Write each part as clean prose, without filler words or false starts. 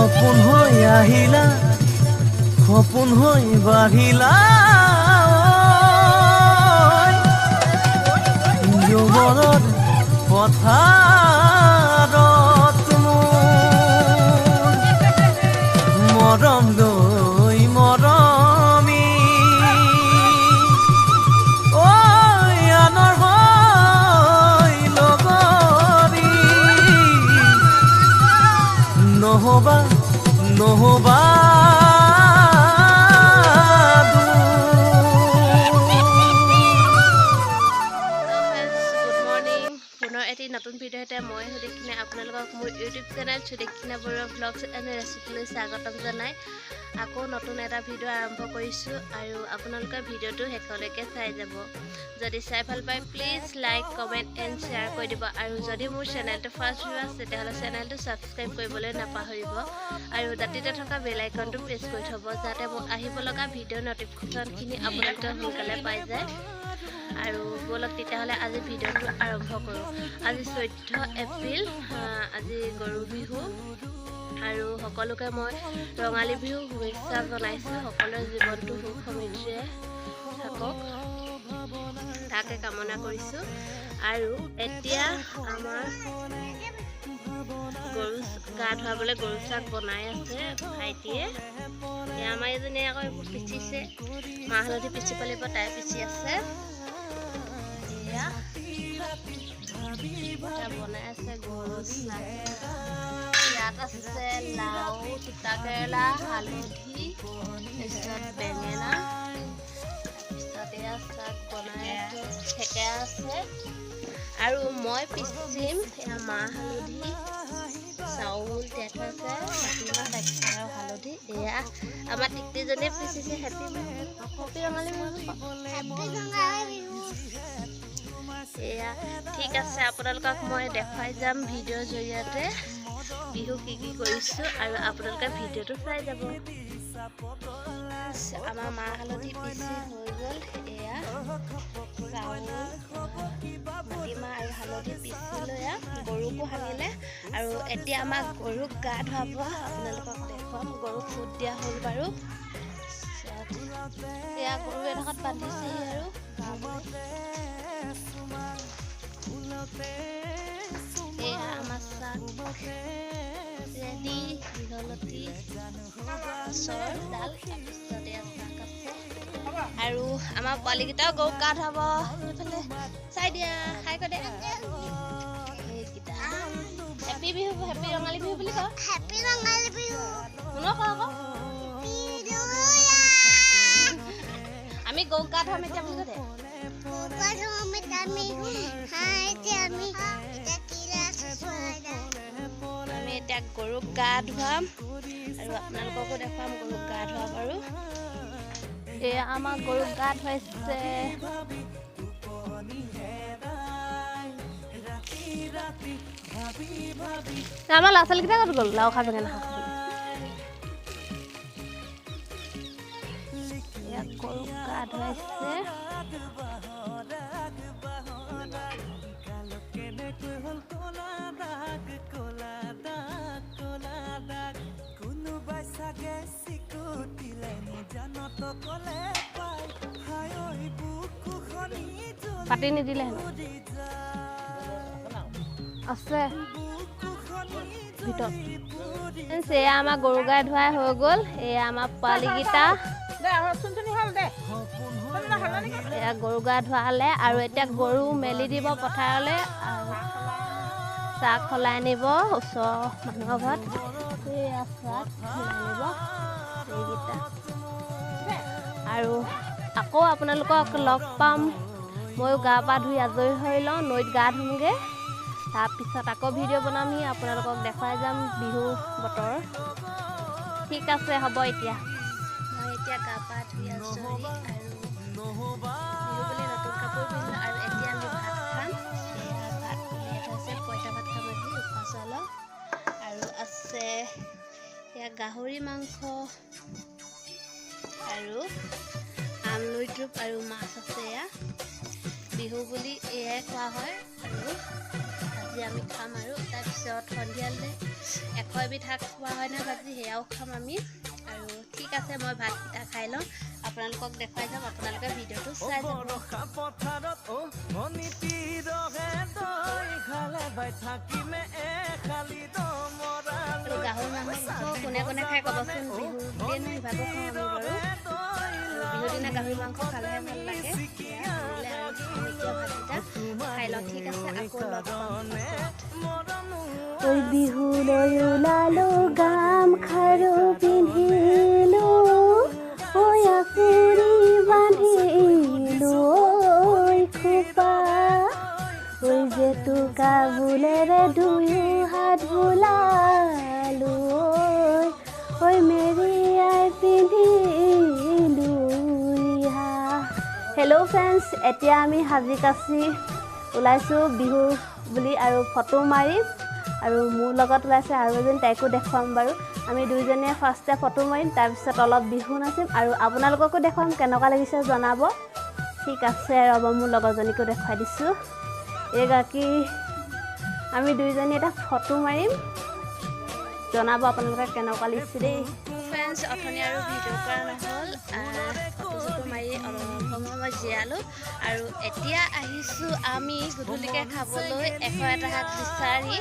সপোন হৈ আহিলা সপোন হৈ বাঢ়িলা যৌৱনৰ পথাৰত মোৰ মৰম লৈ মৰমি আনৰ হৈ লগৰী নহবা নহবা এটি নতুন ভিডিঅ'তে মই সুদেখিনে আপোনালোকক মোৰ YouTube channel Sudekhina Baruah blogs and ৰেচিপিলৈ স্বাগতম জনাই আকৌ নতুন এটা ভিডিঅ' আৰম্ভ কৰিছোঁ আৰু আপোনালোকে ভিডিঅ'টো শেষলৈকে চাই যাব যদি চাই ভাল পায় please like comment and share কৰি দিব আৰু যদি মোৰ চেনেলটো ফাৰ্ষ্ট ভিউ আছে তেতিয়াহ'লে চেনেলটো ছাবস্ক্ৰাইব কৰিবলৈ নাপাহৰিব আৰু দাঁতিতে থকা বেল আইকনটো প্ৰেছ কৰি থ'ব যাতে মোৰ আহিব লগা ভিডিঅ'ৰ নটিফিকেশ্যনখিনি আপোনালোকে সোনকালে পাই যায় আৰু বলক তেতিয়াহ'লে আজি ভিডিঅ'টো আৰম্ভ কৰোঁ আজি 14 এপ্ৰিল আজি গৰু বিহু আৰু সকলোকে মই ৰঙালী বিহু শুভেচ্ছা জনাইছোঁ সকলোৰে জীৱনটো সুখ সমৃদ্ধিৰে থাকক তাকে কামনা কৰিছোঁ আৰু এতিয়া আমাৰ গৰু গা ধুৱাবলৈ গৰু চাক বনাই আছে ভাইটিয়ে আমাৰ এজনীয়ে আকৌ এইবোৰ পিচিছে মাহ হালধি পিচি পেলিব তাই পিচি আছে বনাই আছে গৰু চাক ইয়াত আছে লাও তিতা কেৰেলা হালধি তাৰপিছত বেঙেনা তাৰপিছত এয়া চাক বনাই থেকেৰা আছে আৰু মই পিচিম এয়া মাহ হালধি চাউল তিয়াই থোৱা আছে মাটিমাহ তাৰপিছত আৰু হালধি এয়া আমাৰ টিকটিজনীয়ে পিচিছে হেপী ৰঙালী বিহু এয়া ঠিক আছে আপোনালোকক মই দেখুৱাই যাম ভিডিঅ'ৰ জৰিয়তে বিহু কি কি কৰিছোঁ আৰু আপোনালোকে ভিডিঅ'টো চাই যাব আমাৰ মাহ হালধি পিচি হৈ গ'ল এয়া চাউল মাটিমাহ আৰু হালধি পিচিলৈ এয়া গৰুকো সানিলে আৰু এতিয়া আমাক গৰুক গা ধুৱাব আপোনালোকক দেখুৱাম গৰুক ফুট দিয়া হ'ল বাৰু এয়া গৰু এডোখৰত বান্ধিছেহি আৰু এয়া আমাৰ চাক ৰেডি দীঘলতি মাছৰ ডাল তাৰপিছত এয়া চাক আছে আৰু আমাৰ পোৱালীকেইটাও গৰুক গা ধুৱাব এইফালে চাই দিয়া খাই কৈ দে এইকেইটা হেপী বিহু হেপী ৰঙালী বিহু বুলি কওঁ হেপী ৰঙালী বিহু শুনক আকৌ আমি গৰুক গা ধুৱাম এতিয়া বুলি কৈ আমি এতিয়া গৰুক গা ধুৱাম আৰু আপোনালোককো দেখুৱাম গৰুক গা ধোৱা বাৰু এয়া আমাৰ গৰুক গা ধুৱাইছে আমাৰ ল'ৰা ছোৱালীকেইটা ক'ত গ'ল লাও খা বেঙেনা খা গৰুক গা ধুৱাইছে পাতি নিদিলে আছে ভিতৰত এয়া আমাৰ গৰু গা ধুৱাই হৈ গ'ল এয়া আমাৰ পোৱালীকেইটা এয়া গৰু গা ধুৱালে আৰু এতিয়া গৰু মেলি দিব পথাৰলৈ আৰু চাহ খলাই নিব ওচৰৰ মানুহৰ ঘৰত এয়া চাহ খলাই নিব এইকেইটা আৰু আকৌ আপোনালোকক লগ পাম ময়ো গা পা ধুই আজৰি হৈ লওঁ নৈত গা ধুমগৈ তাৰপিছত আকৌ ভিডিঅ' বনামহি আপোনালোকক দেখুৱাই যাম বিহু বতৰ ঠিক আছে হ'ব এতিয়া মই এতিয়া গা পা ধুই আজৰি আৰু বিহু বুলি নতুন কাপোৰ পিন্ধিলোঁ আৰু এতিয়া আমি ভাত খাম ভাত উলিয়াই থৈছে পঁইতা ভাত খাম আজি উখোৱা চাউলৰ আৰু আছে এয়া গাহৰি মাংস আৰু আমলৰি টোপ আৰু মাছ আছে এয়া বিহু বুলি এয়াই খোৱা হয় আৰু আজি আমি খাম আৰু তাৰপিছত সন্ধিয়ালৈ 100 এবিধ শাক খোৱা হয় নহয় ভাজি সেয়াও খাম আমি আৰু ঠিক আছে মই ভাতকেইটা খাই লওঁ আপোনালোকক দেখুৱাই যাম আপোনালোকে ভিডিঅ'টো চাই যাব বৰষা পথাৰত অনিতি ৰহে তই খালে বাই থাকিমে খালি দমৰা আৰু গাহৰি মাংস কোনে কোনে খাই ক'বচোন বিহু বুলিয়ে নহয় ভাগো খাওঁ আমি বাৰু বিহুৰ দিনা গাহৰি মাংস খালেহে ভাল লাগে এতিয়া ভাতকেইটা খাই লওঁ ঠিক আছে আকৌ লগ পাম ঐ বিহুলৈ ওলালো গামখাৰু পিন্ধিলো ঐ আকুৰি বান্ধিলো ঐ খোপা ঐ জেতুকা বোলেৰে দুয়ো হাত বোলালো ঐ মেৰিয়াই পিন্ধিলো ৰিহা। হেল্ল' ফ্ৰেণ্ডছ, এতিয়া আমি সাজি কাচি ওলাইছোঁ বিহু বুলি আৰু ফটো মাৰিম আৰু মোৰ লগত ওলাইছে আৰু এজনী তাইকো দেখুৱাম বাৰু আমি দুইজনীয়ে ফাৰ্ষ্টে ফটো মাৰিম তাৰপিছত অলপ বিহু নাচিম আৰু আপোনালোককো দেখুৱাম কেনেকুৱা লাগিছে জনাব ঠিক আছে ৰ'ব মোৰ লগৰজনীকো দেখুৱাই দিছোঁ এইগৰাকী আমি দুইজনী এটা ফটো মাৰিম জনাব আপোনালোকে কেনেকুৱা লাগিছে দেই ফ্ৰেণ্ডছ অথনি আৰু ভিডিঅ' কৰা নহ'ল ফটো চটো মাৰি অলপ সময় মই জীয়ালোঁ আৰু এতিয়া আহিছোঁ আমি গধূলিকৈ খাবলৈ 101 শাক বিচাৰি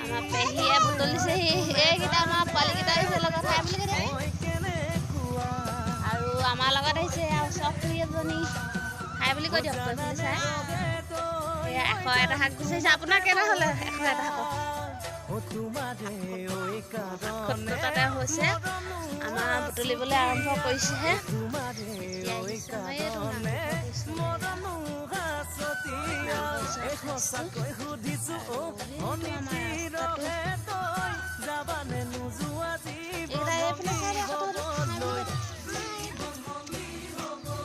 আমাৰ পেহীয়ে বুটলিছেহি এইকেইটা আমাৰ পোৱালিকেইটা আহিছে লগত খাই বুলি কৈ আৰু আমাৰ লগত আহিছে ওচৰ খুৰী এজনী খাই বুলি কৈ দিয়ক পেহী চাই এয়া 101 শাক বিচাৰিছে আপোনাৰ কেইটা হ'লে 101 শাক তাতে হৈছে আমাৰ বুটলিবলৈ আৰম্ভ কৰিছেহে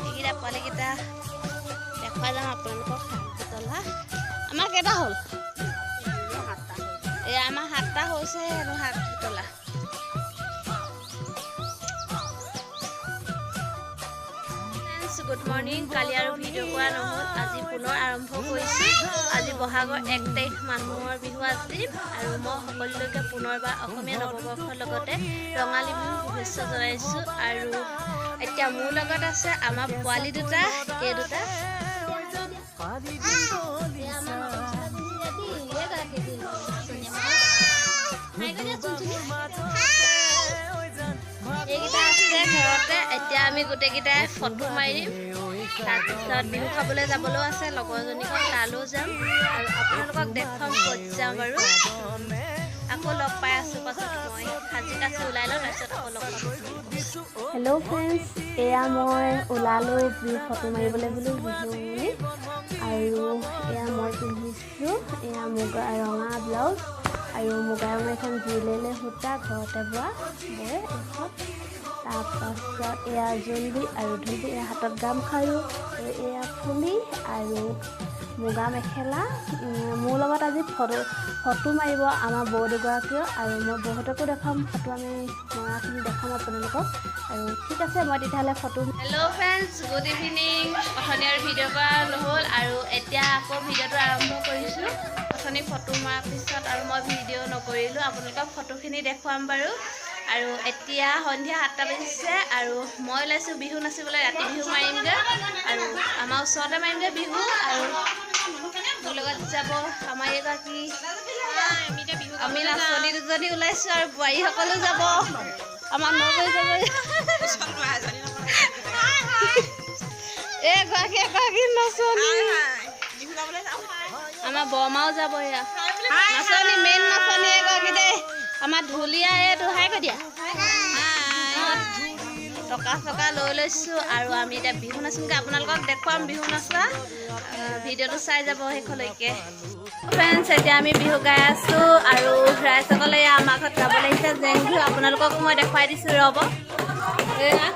এইকেইটা পোৱালিকেইটা দেখুৱাই যাম আপোনালোকক শাক বুটলা আমাৰ কেইটা হ'ল এই আমাৰ 7টা হৈছে আৰু শাক বুটলা গুড মৰ্ণিং কালি আৰু ভিডিঅ' কৰা নহ'ল আজি পুনৰ আৰম্ভ কৰিছোঁ আজি বহাগৰ 1 তাৰিখ মানুহৰ বিহু আজি আৰু মই সকলোলৈকে পুনৰবাৰ অসমীয়া নৱবৰ্ষৰ লগতে ৰঙালী বিহু শুভেচ্ছা জনাইছোঁ আৰু এতিয়া মোৰ লগত আছে আমাৰ পোৱালি দুটা এই দুটা এইকেইটা আছে ঘৰতে এতিয়া আমি গোটেইকেইটাই ফটো মাৰিম তাৰপিছত বিহু খাবলৈ যাবলৈও আছে লগৰজনীক তালৈও যাম আৰু আপোনালোকক দেখুৱাম ক'ত যাম বাৰু আকৌ লগ পাই আছোঁ পাছত মই সাজি কাচি ওলাই লওঁ তাৰপিছত আকৌ লগ পাম হেল্ল' ফ্ৰেণ্ডছ এয়া মই ওলালোঁ বিহু ফটো মাৰিবলৈ বুলি বিহু বুলি আৰু এয়া মই পিন্ধিছোঁ এয়া মুগা ৰঙা ব্লাউজ আৰু মুগা ৰঙা এখন জিলেলে সূতা ঘৰতে বোৱা বৈ এখন তাৰপাছত এয়া জোনবি আৰু ঢোলবি এয়া হাতত গামখাৰু আৰু এয়া ফুলি আৰু মুগা মেখেলা মোৰ লগত আজি ফটো মাৰিব আমাৰ বৌ দুগৰাকীও আৰু মই বহুতকো দেখাম ফটো আমি মৰাখিনি দেখাম আপোনালোকক আৰু ঠিক আছে মই তেতিয়াহ'লে photo hello' friends good evening অথনি আৰু ভিডিঅ' কৰা নহ'ল আৰু এতিয়া আকৌ ভিডিঅ'টো আৰম্ভ কৰিছোঁ অথনি ফটো মৰাৰ পিছত আৰু মই ভিডিঅ' নকৰিলোঁ আপোনালোকক ফটোখিনি দেখুৱাম বাৰু আৰু এতিয়া সন্ধিয়া 7টা বাজিছে আৰু মই ওলাইছোঁ বিহু নাচিবলৈ ৰাতি বিহু মাৰিমগৈ আৰু আমাৰ ওচৰতে মাৰিমগৈ বিহু আৰু মোৰ লগত যাব আমাৰ এগৰাকী আমি নাচনী দুজনী ওলাইছোঁ আৰু বোৱাৰীসকলো যাব আমাৰ নগৈ যাব এগৰাকী নাচনী আমাৰ বৰমাও যাব এয়া নাচনী মেইন নাচনী এগৰাকী দেই আমাৰ ঢুলীয়া এইটো হাই কৈ দিয়া টকা চকা লৈ লৈছোঁ আৰু আমি এতিয়া বিহু নাচিমগৈ আপোনালোকক দেখুৱাম বিহু নচা ভিডিঅ'টো চাই যাব শেষলৈকে ফ্ৰেণ্ডছ এতিয়া আমি বিহু গাই আছোঁ আৰু ৰাইজসকলে আমাৰ ঘৰত গাব লাগিছে জেং বিহু আপোনালোকক মই দেখুৱাই দিছোঁ ৰ'ব এয়া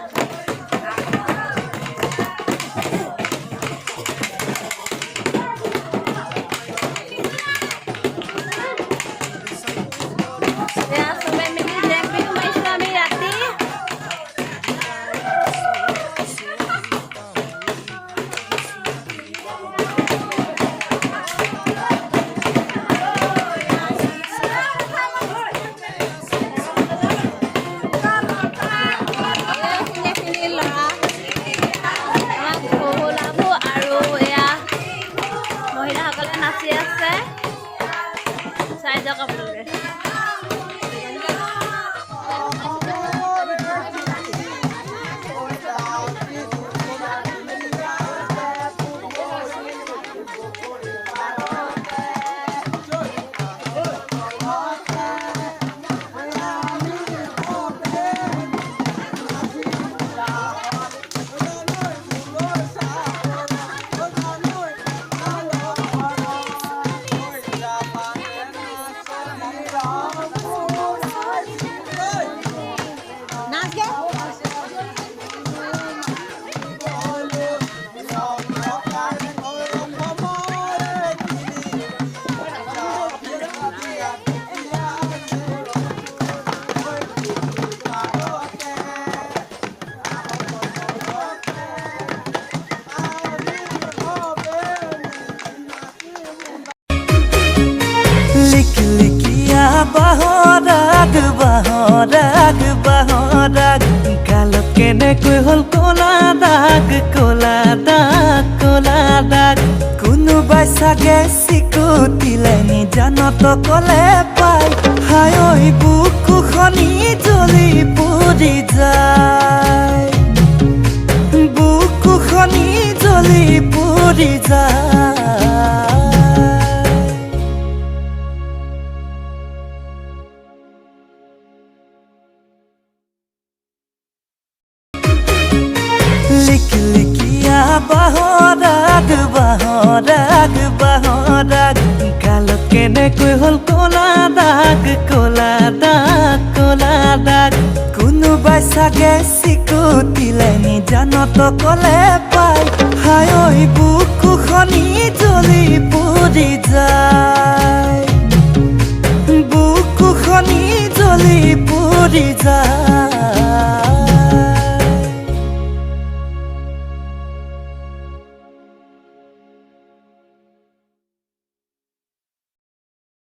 লিকলিকিয়া বাহৰাগ বাহৰাগ বাহৰাগ গালত কেনেকৈ হ'ল ক'লা দাগ ক'লা দাগ ক'লা দাগ কোনোবাই চাগে চিকুটিলে নিজানত ক'লে পাই হাই ঐ বুকুখনি জ্বলি পুৰি যায় বুকুখনি জ্বলি পুৰি যায় লিকলিকিয়া বাহৰাগ বাহৰাগ বাহৰাগ গালত কেনেকৈ হ'ল ক'লা দাগ ক'লা দাগ ক'লা দাগ কোনোবাই চাগে চিকুটিলে নিজানত ক'লে পাই হাই ঐ বুকুখনি জ্বলি পুৰি যায়